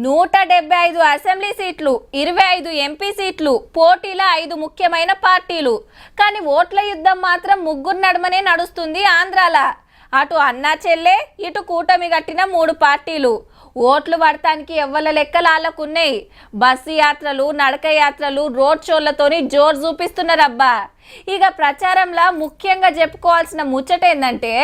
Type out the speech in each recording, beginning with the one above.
175 assembly సీట్లు, 25 MP సీట్లు, పోటీల 5 ముఖ్యమైన పార్టీలు. కానీ ఓట్ల యుద్ధం మాత్రం ముగ్గురు నడుమనే నడుస్తుంది ఆంధ్రాల. అటు అన్నా చెల్లె, ఇటు కూటమి కట్టిన 3 పార్టీలు. ఓట్లు పడటానికి ఎవ్వల లెక్కలాలకున్నాయి. బస్సు యాత్రలు, నడక యాత్రలు, రోడ్ షోలతోని జోరు చూపిస్తున్నారబ్బా. ఇక ప్రచారంలో ముఖ్యంగా చెప్పుకోవాల్సిన ముచ్చట ఏందంటే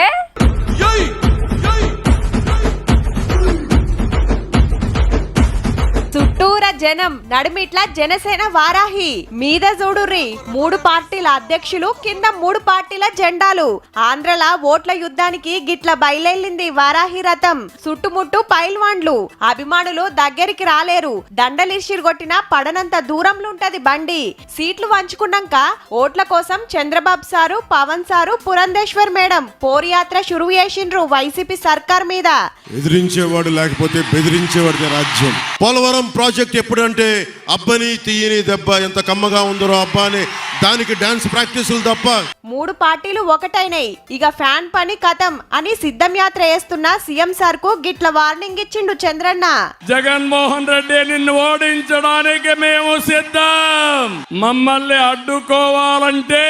చుట్టూర జనం, నడిమిట్ల జనసేన వారాహి, మీద చూడుర్రి 3 పార్టీల అధ్యక్షులు, కింద 3 పార్టీల జెండాలు. ఆంధ్రల ఓట్ల యుద్ధానికి గిట్ల బయలుదేరింది వారాహి రథం. చుట్టుముట్టు పైల్వాన్లు, అభిమానులు దగ్గరికి రాలేరు. దండలిర్షిరు కొట్టిన పడనంత దూరంలో ఉంటది బండి. సీట్లు వంచుకున్నాక ఓట్ల కోసం Chandrababu sir, Pawan sir, Purandeswari madam పోరుయాత్ర షురువు చేసిండ్రు వైసీపీ సర్కార్ మీద. ఎదిరించేవాడు లేకపోతే బెదిరించేవాడిదే రాజ్యం. పోలవరం ప్రాజెక్ట్ ఎప్పుడంటే అబ్బని తీయని దెబ్బ, ఎంత కమ్మగా ఉందరో అబ్బా అని దానికి డాన్స్ ప్రాక్టీసులు తప్ప. 3 పార్టీలు ఒకటైనాయి. ఇక ఫ్యాన్ పని కథం అని సిద్ధం యాత్ర వేస్తున్న సీఎం సార్ కు గిట్ల వార్నింగ్ ఇచ్చిండు చంద్రన్న. జగన్మోహన్ రెడ్డి నిన్ను ఓడించడానికి మేము సిద్ధం. మమ్మల్ని అడ్డుకోవాలంటే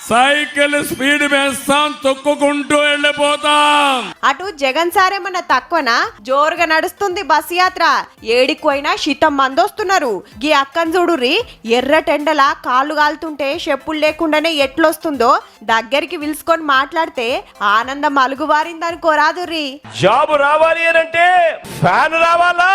సైకిల్ స్పీడ్ వేస్తాం, తొక్కుకుంటూ వెళ్ళిపోతాం. అటు జగన్ సార్ ఏమన్నా తక్కువనా? జోరుగా నడుస్తుంది బస్ యాత్ర. ఏడికోయినా శీతం మందొస్తున్నారు. గీ అక్కన్ చూడుర్రి, ఎర్ర టెండల కాళ్ళు కాలుతుంటే చెప్పులు లేకుండానే ఎట్లొస్తుందో దగ్గరికి పిలుచుకొని మాట్లాడితే ఆనందం అలుగువారిందనుకోరాదుర్రి. జాబ్ రావాలి అంటే ఫ్యాన్ రావాలా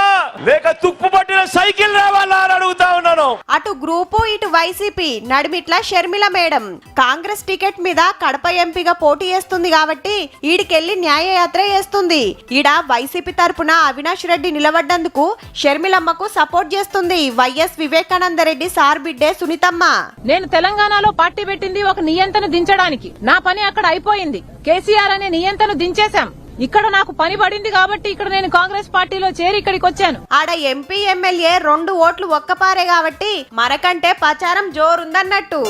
లేక తుప్పు పట్టిన సైకిల్ రావాలా అని అడుగుతా ఉన్నాను. అటు గ్రూపు, ఇటు వైసీపీ, నడిమిట్ల షర్మిల మేడం కాంగ్రెస్ టికెట్ మీద కడప ఎంపీగా పోటీ చేస్తుంది కాబట్టి ఈడికెళ్లి న్యాయయాత్ర చేస్తుంది. ఈడ వైసీపీ తరపున అవినాష్ రెడ్డి నిలబడ్డందుకు షర్మిలమ్మకు సపోర్ట్ చేస్తుంది వైఎస్ వివేకానంద రెడ్డి సార్ బిడ్డే సునీతమ్మ. నేను తెలంగాణలో పార్టీ పెట్టింది ఒక నియంత్రణ దించడానికి. నా పని అక్కడ అయిపోయింది. కేసీఆర్ అనే నియంత్రణ దించేశాం. ఇక్కడ నాకు పని పడింది కాబట్టి ఇక్కడ నేను కాంగ్రెస్ పార్టీలో చేరి ఇక్కడికి వచ్చాను. ఆడ ఎంపీ ఎమ్మెల్యే 2 ఓట్లు ఒక్కపారే కాబట్టి మనకంటే ప్రచారం జోరుందన్నట్టు.